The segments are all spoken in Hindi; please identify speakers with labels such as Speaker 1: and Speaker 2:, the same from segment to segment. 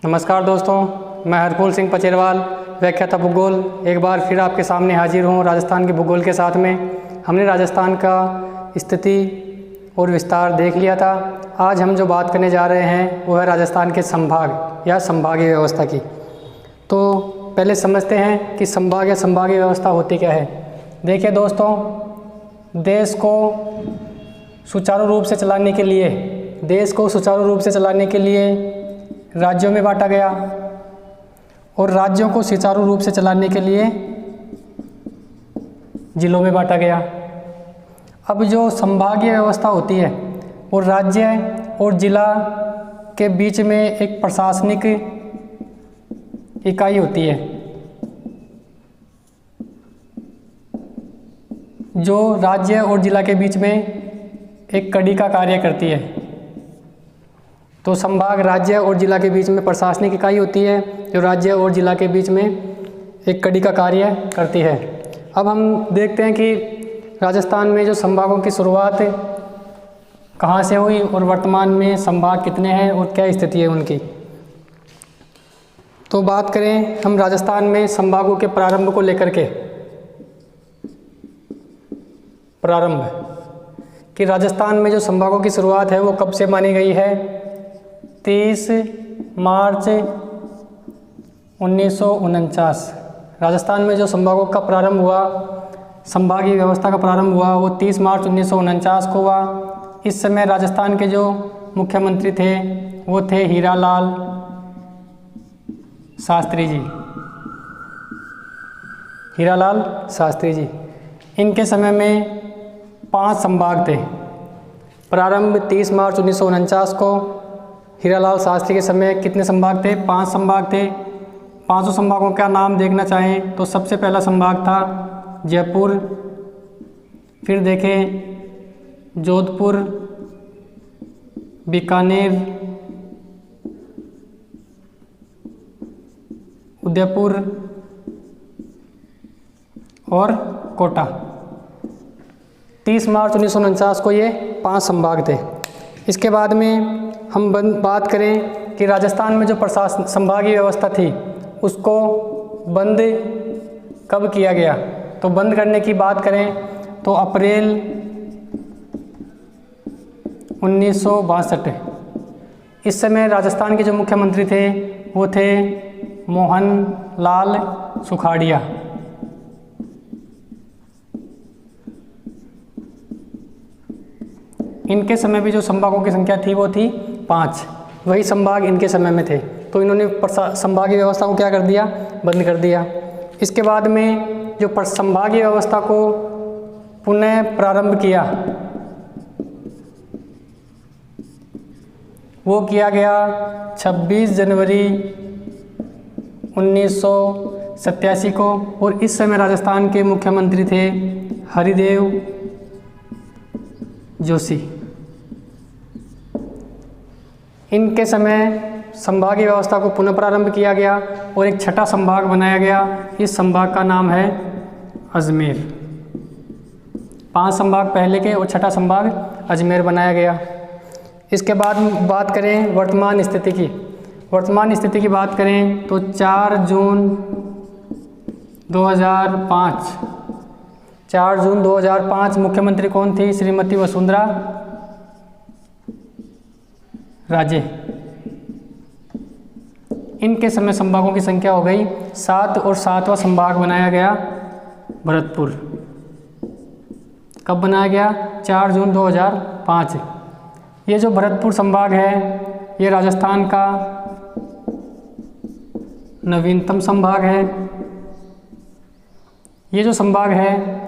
Speaker 1: नमस्कार दोस्तों, मैं हरफूल सिंह पचेरवाल, व्याख्याता भूगोल एक बार फिर आपके सामने हाजिर हूँ राजस्थान के भूगोल के साथ में। हमने राजस्थान का स्थिति और विस्तार देख लिया था। आज हम जो बात करने जा रहे हैं वो है राजस्थान के संभाग या संभागीय व्यवस्था की। तो पहले समझते हैं कि संभाग या संभागीय व्यवस्था होती क्या है। देखिए दोस्तों, देश को सुचारू रूप से चलाने के लिए राज्यों में बांटा गया और राज्यों को सुचारू रूप से चलाने के लिए जिलों में बांटा गया। अब जो संभागीय व्यवस्था होती है वो राज्य और जिला के बीच में एक प्रशासनिक इकाई होती है जो राज्य और जिला के बीच में एक कड़ी का कार्य करती है। तो संभाग राज्य और जिला के बीच में प्रशासनिक इकाई होती है जो राज्य और जिला के बीच में एक कड़ी का कार्य करती है। अब हम देखते हैं कि राजस्थान में जो संभागों की शुरुआत कहाँ से हुई और वर्तमान में संभाग कितने हैं और क्या स्थिति है उनकी। तो बात करें हम राजस्थान में संभागों के प्रारंभ को लेकर के, कि राजस्थान में जो संभागों की शुरुआत है वो कब से मानी गई है। 30 मार्च 1949 राजस्थान में जो संभागों का प्रारंभ हुआ, संभागीय व्यवस्था का प्रारंभ हुआ वो 30 मार्च 1949 को हुआ। इस समय राजस्थान के जो मुख्यमंत्री थे वो थे हीरालाल शास्त्री जी। इनके समय में 5 संभाग थे। प्रारंभ 30 मार्च 1949 को हीरालाल शास्त्री के समय कितने संभाग थे? 5 संभाग थे। 5 संभागों का नाम देखना चाहें तो सबसे पहला संभाग था जयपुर, फिर देखें जोधपुर, बीकानेर, उदयपुर और कोटा। 30 मार्च 1949 को ये 5 संभाग थे। इसके बाद में हम बात करें कि राजस्थान में जो प्रशासन संभागीय व्यवस्था थी उसको बंद कब किया गया। तो बंद करने की बात करें तो अप्रैल 1962। इस समय राजस्थान के जो मुख्यमंत्री थे वो थे मोहन लाल सुखाड़िया। इनके समय भी जो संभागों की संख्या थी वो थी 5। वही संभाग इनके समय में थे। तो इन्होंने संभागीय व्यवस्था को क्या कर दिया? बंद कर दिया। इसके बाद में जो संभागीय व्यवस्था को पुनः प्रारंभ किया वो किया गया 26 जनवरी 1987 को। और इस समय राजस्थान के मुख्यमंत्री थे हरिदेव जोशी। इनके समय संभागीय व्यवस्था को पुनः प्रारंभ किया गया और एक छठा संभाग बनाया गया। इस संभाग का नाम है अजमेर। 5 संभाग पहले के और छठा संभाग अजमेर बनाया गया। इसके बाद बात करें वर्तमान स्थिति की। वर्तमान स्थिति की बात करें तो 4 जून 2005 मुख्यमंत्री कौन थी? श्रीमती वसुंधरा राजे। इनके समय संभागों की संख्या हो गई 7 और 7वां संभाग बनाया गया भरतपुर। कब बनाया गया? 4 जून 2005। ये जो भरतपुर संभाग है ये राजस्थान का नवीनतम संभाग है। ये जो संभाग है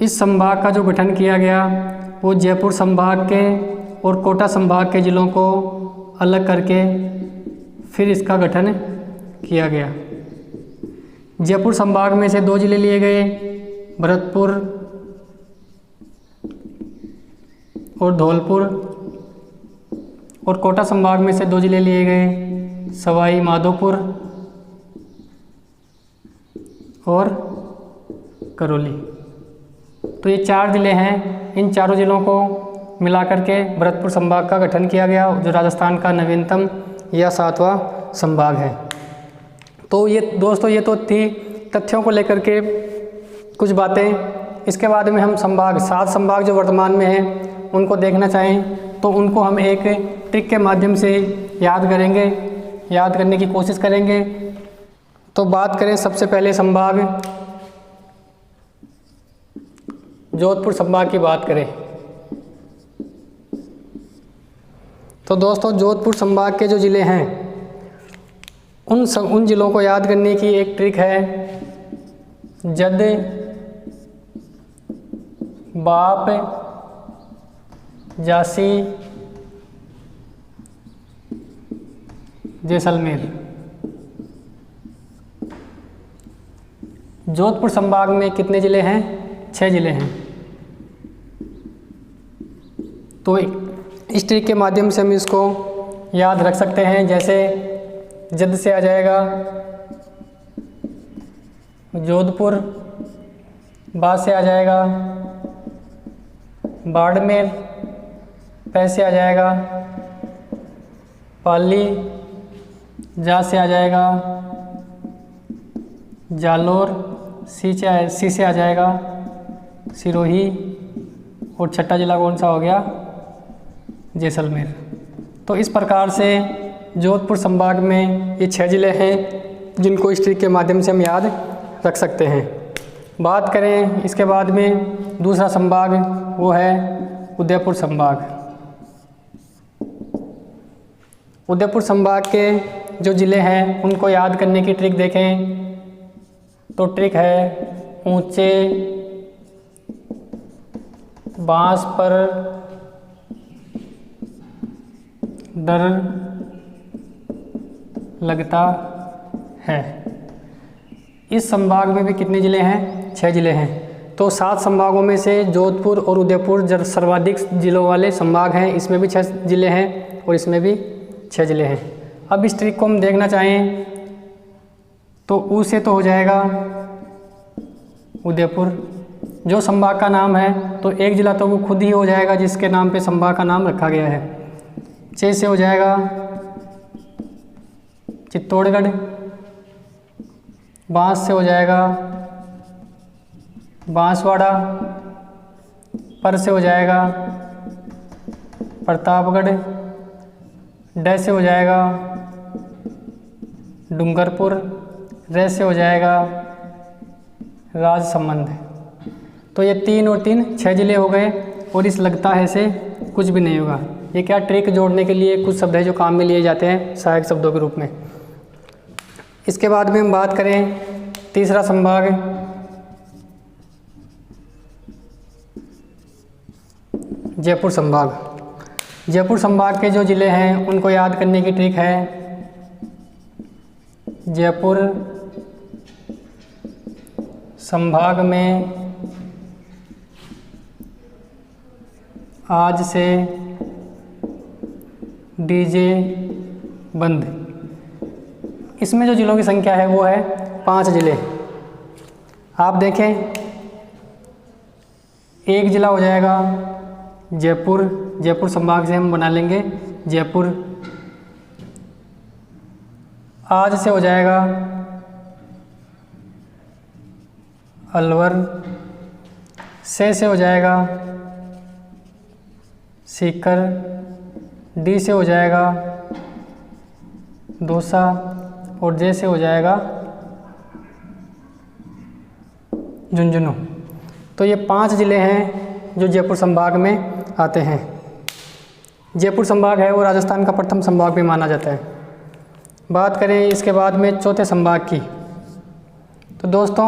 Speaker 1: इस संभाग का जो गठन किया गया वो जयपुर संभाग के और कोटा संभाग के जिलों को अलग करके फिर इसका गठन किया गया। जयपुर संभाग में से 2 जिले लिए गए, भरतपुर और धौलपुर। और कोटा संभाग में से 2 जिले लिए गए, सवाई माधोपुर और करौली। तो ये 4 जिले हैं। इन चारों जिलों को मिलाकर के भरतपुर संभाग का गठन किया गया जो राजस्थान का नवीनतम या 7वां संभाग है। तो ये दोस्तों ये तो थी तथ्यों को लेकर के कुछ बातें। इसके बाद में हम संभाग 7 संभाग जो वर्तमान में हैं उनको देखना चाहें तो उनको हम एक ट्रिक के माध्यम से याद करेंगे, याद करने की कोशिश करेंगे। तो बात करें सबसे पहले संभाग जोधपुर संभाग की बात करें तो दोस्तों जोधपुर संभाग के जो ज़िले हैं उन ज़िलों को याद करने की एक ट्रिक है। जद, बाप, झांसी, जैसलमेर। जोधपुर संभाग में कितने ज़िले हैं? 6 ज़िले हैं। तो इस ट्रिक के माध्यम से हम इसको याद रख सकते हैं। जैसे जद से आ जाएगा जोधपुर, बा से आ जाएगा बाड़मेर, पै से आ जाएगा पाली, जा से आ जाएगा जालोर, सी से आ जाएगा सिरोही और छठा जिला कौन सा हो गया? जैसलमेर। तो इस प्रकार से जोधपुर संभाग में ये 6 ज़िले हैं जिनको इस ट्रिक के माध्यम से हम याद रख सकते हैं। बात करें इसके बाद में दूसरा संभाग, वो है उदयपुर संभाग। उदयपुर संभाग के जो ज़िले हैं उनको याद करने की ट्रिक देखें तो ट्रिक है ऊंचे बांस पर डर लगता है। इस संभाग में भी कितने ज़िले हैं? 6 ज़िले हैं। तो 7 संभागों में से जोधपुर और उदयपुर जब सर्वाधिक ज़िलों वाले संभाग हैं, इसमें भी 6 ज़िले हैं और इसमें भी 6 ज़िले हैं। अब इस ट्रिक को हम देखना चाहें तो ऊ से तो हो जाएगा उदयपुर, जो संभाग का नाम है तो एक ज़िला तो वो खुद ही हो जाएगा जिसके नाम पे संभाग का नाम रखा गया है। चे से हो जाएगा चित्तौड़गढ़, बांस से हो जाएगा बांसवाड़ा, पर से हो जाएगा प्रतापगढ़, ड से हो जाएगा डूंगरपुर, रे से हो जाएगा राजसमंद। तो ये 3 और 3 6 ज़िले हो गए और इस लगता है से कुछ भी नहीं होगा। ये क्या ट्रिक जोड़ने के लिए कुछ शब्द है जो काम में लिए जाते हैं सहायक शब्दों के रूप में। इसके बाद में हम बात करें तीसरा संभाग जयपुर संभाग। जयपुर संभाग के जो ज़िले हैं उनको याद करने की ट्रिक है जयपुर संभाग में आज से डीजे बंद। इसमें जो ज़िलों की संख्या है वो है 5 ज़िले। आप देखें एक ज़िला हो जाएगा जयपुर, जयपुर संभाग से हम बना लेंगे जयपुर। आज से हो जाएगा अलवर, से हो जाएगा सीकर, डी से हो जाएगा दौसा और जे से हो जाएगा झुंझुनू। तो ये 5 ज़िले हैं जो जयपुर संभाग में आते हैं। जयपुर संभाग है वो राजस्थान का प्रथम संभाग भी माना जाता है। बात करें इसके बाद में चौथे संभाग की तो दोस्तों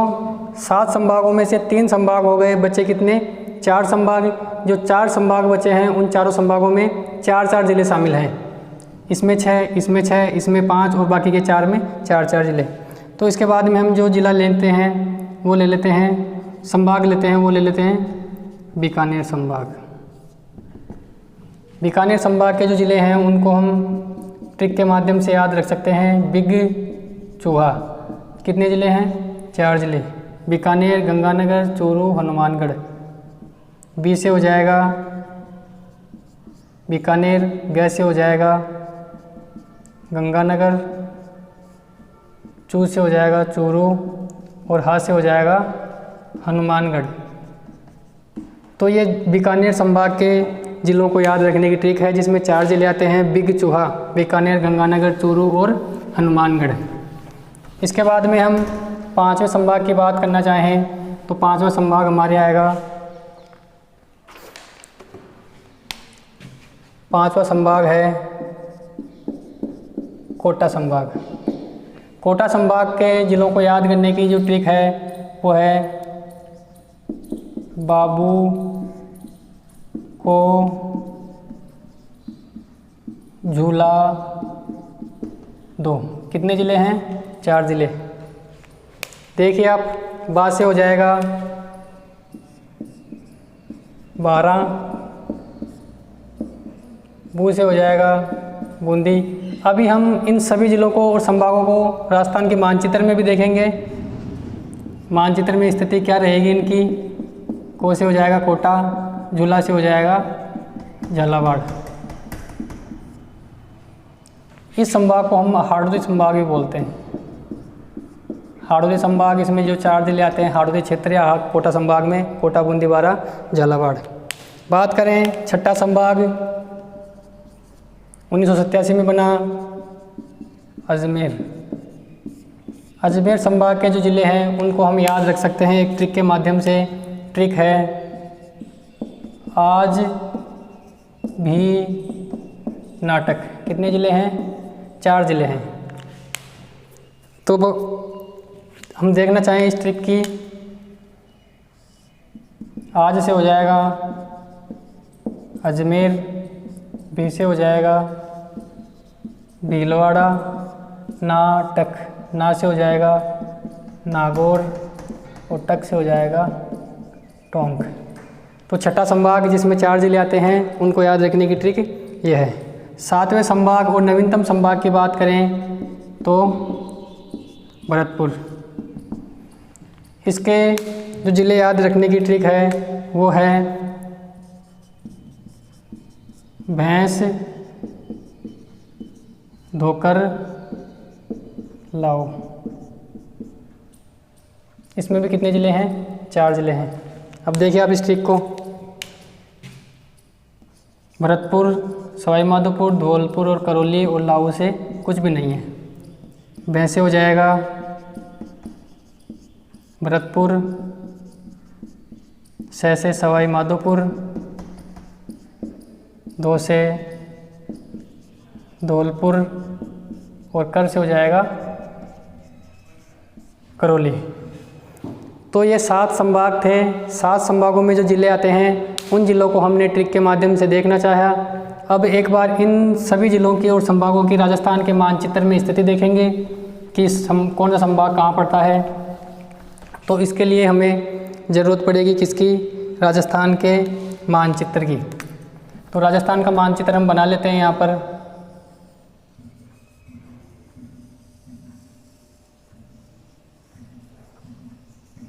Speaker 1: 7 संभागों में से 3 संभाग हो गए, बचे कितने? 4 संभाग। जो 4 संभाग बचे हैं उन चारों संभागों में 4 ज़िले शामिल हैं। इसमें 6, इसमें 6, इसमें 5 और बाकी के 4 में 4 ज़िले। तो इसके बाद में हम जो ज़िला लेते हैं वो ले लेते हैं, संभाग लेते हैं वो ले लेते हैं बीकानेर संभाग। बीकानेर संभाग के जो ज़िले हैं उनको हम ट्रिक के माध्यम से याद रख सकते हैं। बिग चूहा। कितने ज़िले हैं? 4 ज़िले, बीकानेर, गंगानगर, चूरू, हनुमानगढ़। बी से हो जाएगा बीकानेर, ग से हो जाएगा गंगानगर, चू से हो जाएगा चूरू और हा से हो जाएगा हनुमानगढ़। तो ये बीकानेर संभाग के ज़िलों को याद रखने की ट्रिक है, जिसमें 4 ज़िले आते हैं: बिग, चूहा, बीकानेर, गंगानगर, चूरू और हनुमानगढ़। इसके बाद में हम 5वें संभाग की बात करना चाहें तो 5वां संभाग हमारे आएगा, 5वां संभाग है कोटा संभाग। कोटा संभाग के ज़िलों को याद करने की जो ट्रिक है वो है बाबू को झूला दो। कितने ज़िले हैं? 4 ज़िले। देखिए आप, बा से हो जाएगा 12, बू से हो जाएगा बूंदी। अभी हम इन सभी ज़िलों को और संभागों को राजस्थान के मानचित्र में भी देखेंगे। मानचित्र में स्थिति क्या रहेगी इनकी। को से हो जाएगा कोटा, झूला से हो जाएगा झालावाड़। इस संभाग को हम हाड़ौती संभाग भी बोलते हैं। हाड़ौती संभाग, इसमें जो 4 ज़िले आते हैं हाड़ौती क्षेत्र या कोटा संभाग में, कोटा, बूंदी, बारा, झालावाड़। बात करें छठा संभाग, 1987 में बना अजमेर। अजमेर संभाग के जो ज़िले हैं उनको हम याद रख सकते हैं एक ट्रिक के माध्यम से। ट्रिक है आज भी नाटक। कितने ज़िले हैं? 4 ज़िले हैं। तो हम देखना चाहें इस ट्रिक की। आज से हो जाएगा अजमेर, भी से हो जाएगा भीलवाड़ा, नाटक, ना से हो जाएगा नागौर और टक से हो जाएगा टोंक। तो छठा संभाग जिसमें 4 ज़िले आते हैं उनको याद रखने की ट्रिक ये है। 7वें संभाग और नवीनतम संभाग की बात करें तो भरतपुर। इसके जो ज़िले याद रखने की ट्रिक है वो है भैंस धोकर लाओ। इसमें भी कितने ज़िले हैं? 4 ज़िले हैं। अब देखिए आप इस ट्रिक को। भरतपुर, सवाई माधोपुर, धौलपुर और करौली और लाऊ से कुछ भी नहीं है। भैंसे हो जाएगा भरतपुर, से सवाई माधोपुर, दो से धौलपुर और कर से हो जाएगा करौली। तो ये 7 संभाग थे। 7 संभागों में जो ज़िले आते हैं उन ज़िलों को हमने ट्रिक के माध्यम से देखना चाहा। अब एक बार इन सभी ज़िलों की और संभागों की राजस्थान के मानचित्र में स्थिति देखेंगे कि कौन सा संभाग कहाँ पड़ता है। तो इसके लिए हमें ज़रूरत पड़ेगी किसकी? राजस्थान के मानचित्र की। तो राजस्थान का मानचित्र हम बना लेते हैं यहाँ पर।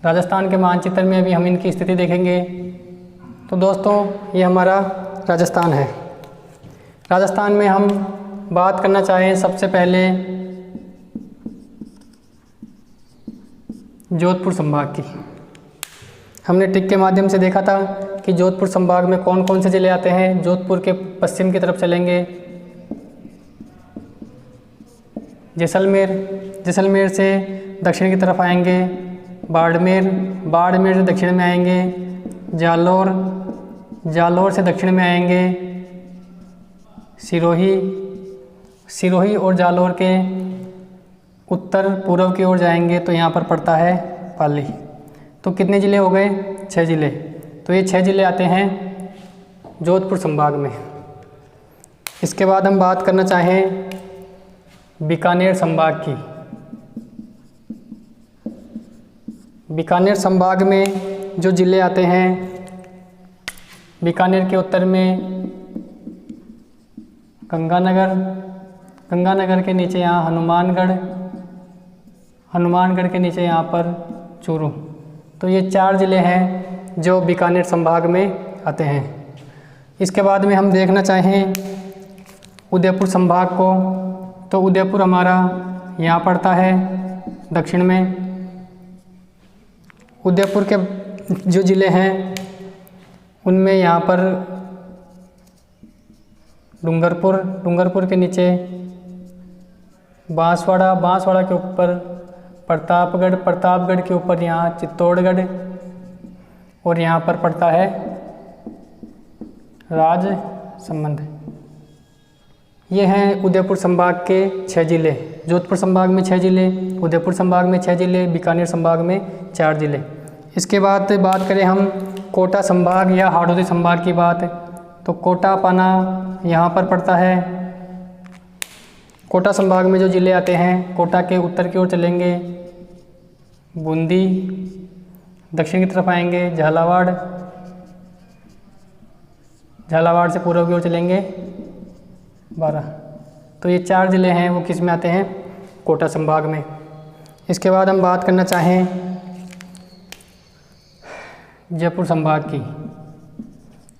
Speaker 1: राजस्थान के मानचित्र में अभी हम इनकी स्थिति देखेंगे। तो दोस्तों ये हमारा राजस्थान है। राजस्थान में हम बात करना चाहें सबसे पहले जोधपुर संभाग की। हमने ट्रिक के माध्यम से देखा था कि जोधपुर संभाग में कौन कौन से ज़िले आते हैं। जोधपुर के पश्चिम की तरफ चलेंगे जैसलमेर, जैसलमेर से दक्षिण की तरफ आएंगे बाड़मेर, बाड़मेर से दक्षिण में आएंगे जालौर, जालौर से दक्षिण में आएंगे सिरोही, सिरोही और जालौर के उत्तर पूर्व की ओर जाएंगे तो यहाँ पर पड़ता है पाली। तो कितने ज़िले हो गए? 6 ज़िले। तो ये 6 ज़िले आते हैं जोधपुर संभाग में। इसके बाद हम बात करना चाहें बीकानेर संभाग की। बीकानेर संभाग में जो ज़िले आते हैं, बीकानेर के उत्तर में गंगानगर, गंगानगर के नीचे यहाँ हनुमानगढ़, हनुमानगढ़ के नीचे यहाँ पर चूरू। तो ये 4 ज़िले हैं जो बीकानेर संभाग में आते हैं। इसके बाद में हम देखना चाहें उदयपुर संभाग को। तो उदयपुर हमारा यहाँ पड़ता है दक्षिण में। उदयपुर के जो ज़िले हैं उनमें यहाँ पर डूंगरपुर के नीचे बांसवाड़ा के ऊपर प्रतापगढ़ के ऊपर यहाँ चित्तौड़गढ़, और यहाँ पर पड़ता है राजसमंद। ये हैं उदयपुर संभाग के 6 ज़िले। जोधपुर संभाग में 6 ज़िले, उदयपुर संभाग में 6 ज़िले, बीकानेर संभाग में 4 ज़िले। इसके बाद बात करें हम कोटा संभाग या हाड़ौती संभाग की बात, तो कोटा पाना यहाँ पर पड़ता है। कोटा संभाग में जो ज़िले आते हैं, कोटा के उत्तर की ओर चलेंगे बूंदी, दक्षिण की तरफ आएंगे झालावाड़ से पूर्व की ओर चलेंगे बारा। तो ये 4 ज़िले हैं वो किस में आते हैं? कोटा संभाग में। इसके बाद हम बात करना चाहें जयपुर संभाग की,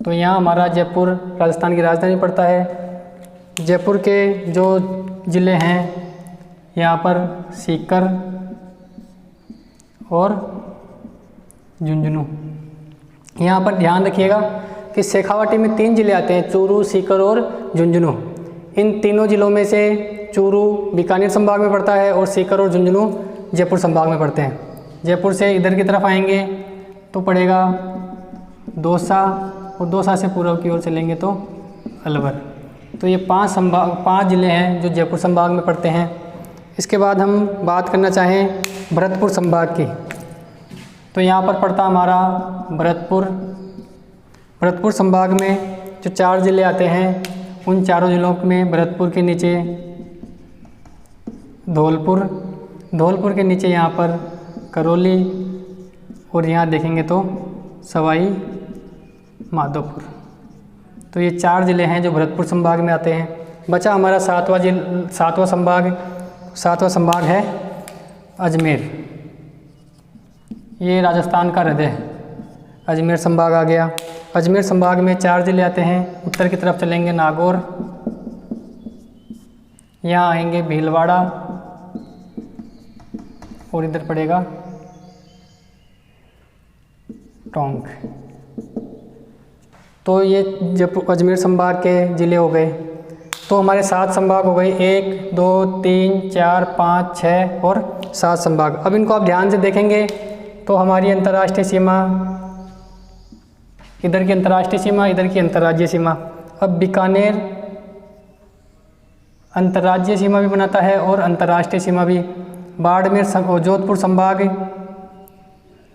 Speaker 1: तो यहाँ हमारा जयपुर राजस्थान की राजधानी पड़ता है। जयपुर के जो ज़िले हैं यहाँ पर सीकर और झुंझुनू। यहाँ पर ध्यान रखिएगा कि शेखावाटी में 3 ज़िले आते हैं, चूरू, सीकर और झुंझुनू। इन तीनों ज़िलों में से चूरू बीकानेर संभाग में पड़ता है और सीकर और झुंझुनू जयपुर संभाग में पड़ते हैं। जयपुर से इधर की तरफ आएंगे तो पड़ेगा दौसा, और दौसा से पूर्व की ओर चलेंगे तो अलवर। तो ये 5 ज़िले हैं जो जयपुर संभाग में पड़ते हैं। इसके बाद हम बात करना चाहें भरतपुर संभाग की, तो यहाँ पर पड़ता हमारा भरतपुर संभाग में जो 4 ज़िले आते हैं, उन चारों ज़िलों में भरतपुर के नीचे धौलपुर के नीचे यहाँ पर करौली, और यहाँ देखेंगे तो सवाई माधोपुर। तो ये 4 ज़िले हैं जो भरतपुर संभाग में आते हैं। बचा हमारा 7वां संभाग है अजमेर। ये राजस्थान का हृदय है, अजमेर संभाग आ गया। अजमेर संभाग में 4 ज़िले आते हैं। उत्तर की तरफ चलेंगे नागौर, यहाँ आएंगे भीलवाड़ा, और इधर पड़ेगा टोंक। तो ये जब अजमेर संभाग के ज़िले हो गए, तो हमारे 7 संभाग हो गए, 1, 2, 3, 4, 5, 6 और 7 संभाग। अब इनको आप ध्यान से देखेंगे तो हमारी अंतर्राष्ट्रीय सीमा, इधर की अंतर्राष्ट्रीय सीमा, इधर की अंतर्राज्यीय सीमा। अब बीकानेर अंतर्राज्यीय सीमा भी बनाता है और अंतर्राष्ट्रीय सीमा भी। बाड़मेर जोधपुर संभाग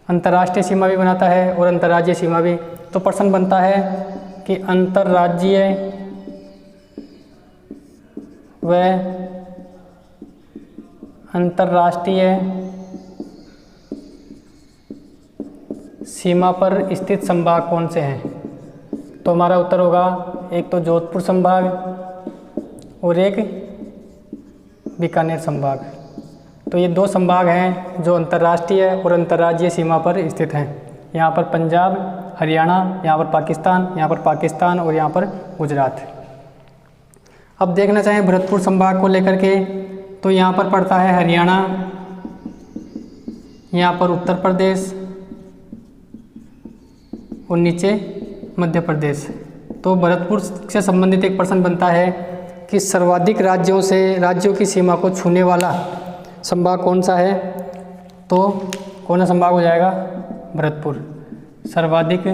Speaker 1: अंतर्राष्ट्रीय सीमा भी बनाता है और अंतर्राज्यीय सीमा भी। तो प्रश्न बनता है कि अंतर्राज्यीय व अंतर्राष्ट्रीय सीमा पर स्थित संभाग कौन से हैं? तो हमारा उत्तर होगा एक तो जोधपुर संभाग और एक बीकानेर संभाग। तो ये 2 संभाग हैं जो अंतर्राष्ट्रीय और अंतर्राज्यीय सीमा पर स्थित हैं। यहाँ पर पंजाब, हरियाणा, यहाँ पर पाकिस्तान और यहाँ पर गुजरात। अब देखना चाहें भरतपुर संभाग को लेकर के, तो यहाँ पर पड़ता है हरियाणा, यहाँ पर उत्तर प्रदेश और नीचे मध्य प्रदेश। तो भरतपुर से संबंधित एक प्रश्न बनता है कि सर्वाधिक राज्यों की सीमा को छूने वाला संभाग कौन सा है? तो कौन सा संभाग हो जाएगा? भरतपुर। सर्वाधिक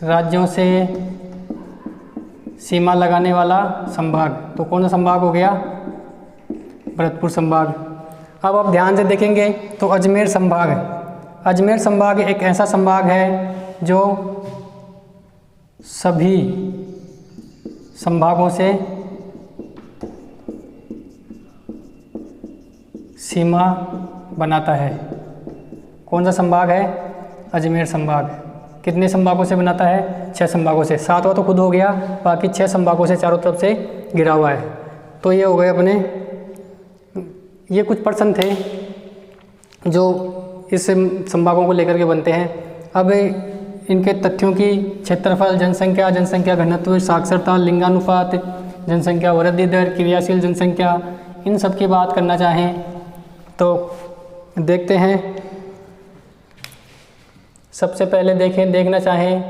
Speaker 1: राज्यों से सीमा लगाने वाला संभाग, तो कौन सा संभाग हो गया? भरतपुर संभाग। अब आप ध्यान से देखेंगे तो अजमेर संभाग एक ऐसा संभाग है जो सभी संभागों से सीमा बनाता है। कौन सा संभाग है? अजमेर संभाग। कितने संभागों से बनाता है? 6 संभागों से। 7वां तो खुद हो गया, बाकी 6 संभागों से चारों तरफ से घिरा हुआ है। तो ये हो गए अपने, ये कुछ प्रश्न थे जो इस संभागों को लेकर के बनते हैं। अब इनके तथ्यों की क्षेत्रफल, जनसंख्या घनत्व, साक्षरता, लिंगानुपात, जनसंख्या वृद्धि दर, क्रियाशील जनसंख्या, इन सब की बात करना चाहें तो देखते हैं। सबसे पहले देखना चाहें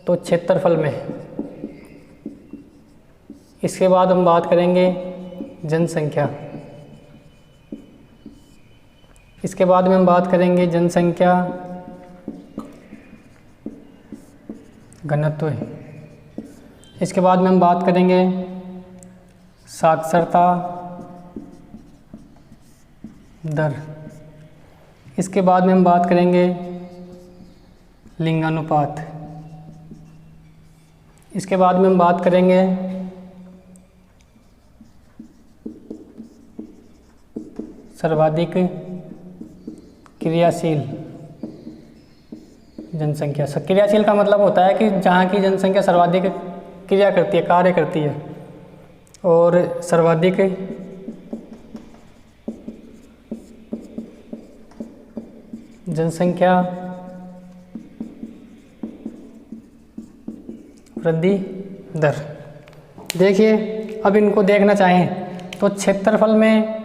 Speaker 1: तो क्षेत्रफल में, इसके बाद हम बात करेंगे जनसंख्या, इसके बाद में हम बात करेंगे जनसंख्या घनत्व, इसके बाद में हम बात करेंगे साक्षरता दर, इसके बाद में हम बात करेंगे लिंगानुपात, इसके बाद में हम बात करेंगे सर्वाधिक क्रियाशील जनसंख्या। क्रियाशील का मतलब होता है कि जहाँ की जनसंख्या सर्वाधिक क्रिया करती है, कार्य करती है, और सर्वाधिक जनसंख्या वृद्धि दर। देखिए अब इनको देखना चाहें तो क्षेत्रफल में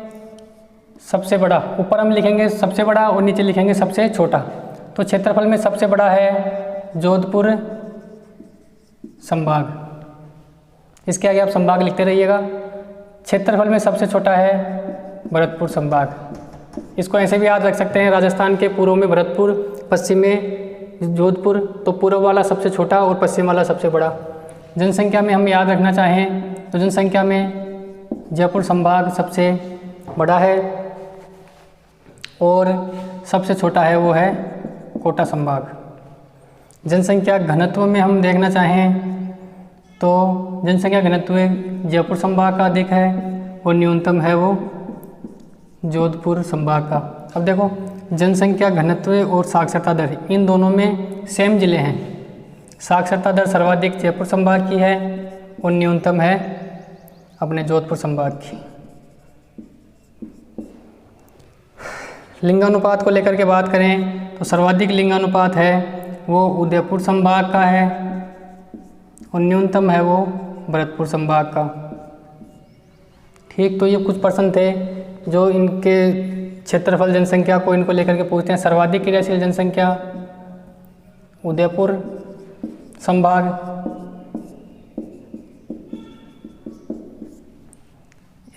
Speaker 1: सबसे बड़ा, ऊपर हम लिखेंगे सबसे बड़ा और नीचे लिखेंगे सबसे छोटा। तो क्षेत्रफल में सबसे बड़ा है जोधपुर संभाग, इसके आगे आप संभाग लिखते रहिएगा। क्षेत्रफल में सबसे छोटा है भरतपुर संभाग, इसको ऐसे भी याद रख सकते हैं, राजस्थान के पूर्व में भरतपुर, पश्चिम में जोधपुर, तो पूर्व वाला सबसे छोटा और पश्चिम वाला सबसे बड़ा। जनसंख्या में हम याद रखना चाहें तो जनसंख्या में जयपुर संभाग सबसे बड़ा है और सबसे छोटा है वो है कोटा संभाग। जनसंख्या घनत्व में हम देखना चाहें तो जनसंख्या घनत्व जयपुर संभाग का अधिक है और न्यूनतम है वो जोधपुर संभाग का। अब देखो जनसंख्या घनत्व और साक्षरता दर इन दोनों में सेम जिले हैं। साक्षरता दर सर्वाधिक जयपुर संभाग की है और न्यूनतम है अपने जोधपुर संभाग की। लिंगानुपात को लेकर के बात करें तो सर्वाधिक लिंगानुपात है वो उदयपुर संभाग का है और न्यूनतम है वो भरतपुर संभाग का। ठीक, तो ये कुछ प्रश्न थे जो इनके क्षेत्रफल जनसंख्या को इनको लेकर के पूछते हैं। सर्वाधिक क्रियाशील जनसंख्या उदयपुर संभाग,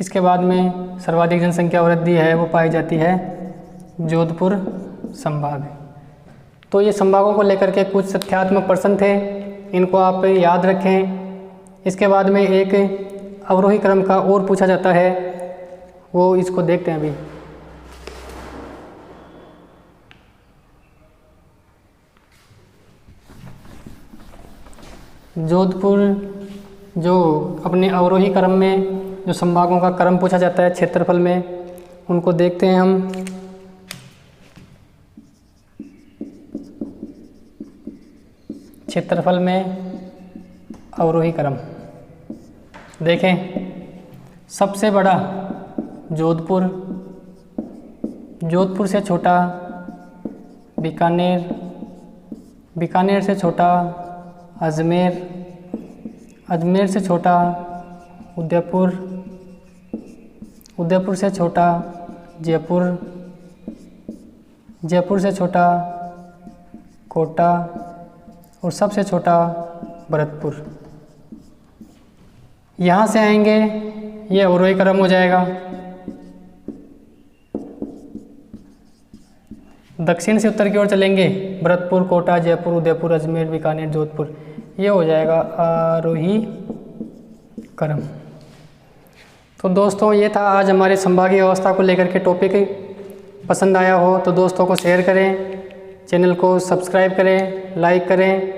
Speaker 1: इसके बाद में सर्वाधिक जनसंख्या वृद्धि है वो पाई जाती है जोधपुर संभाग। तो ये संभागों को लेकर के कुछ तथ्यात्मक प्रश्न थे, इनको आप याद रखें। इसके बाद में एक अवरोही क्रम का और पूछा जाता है, वो इसको देखते हैं अभी। जोधपुर जो अपने अवरोही क्रम में जो संभागों का क्रम पूछा जाता है क्षेत्रफल में, उनको देखते हैं हम। क्षेत्रफल में अवरोही क्रम देखें, सबसे बड़ा जोधपुर, जोधपुर से छोटा बीकानेर, बीकानेर से छोटा अजमेर, अजमेर से छोटा उदयपुर, उदयपुर से छोटा जयपुर, जयपुर से छोटा कोटा और सबसे छोटा भरतपुर। यहाँ से आएंगे ये अवरोही क्रम हो जाएगा। दक्षिण से उत्तर की ओर चलेंगे, भरतपुर, कोटा, जयपुर, उदयपुर, अजमेर, बीकानेर, जोधपुर, ये हो जाएगा आरोही क्रम। तो दोस्तों ये था आज हमारे संभागीय व्यवस्था को लेकर के टॉपिक। पसंद आया हो तो दोस्तों को शेयर करें, चैनल को सब्सक्राइब करें, लाइक करें।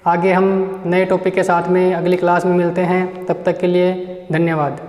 Speaker 1: आगे हम नए टॉपिक के साथ में अगली क्लास में मिलते हैं, तब तक के लिए धन्यवाद।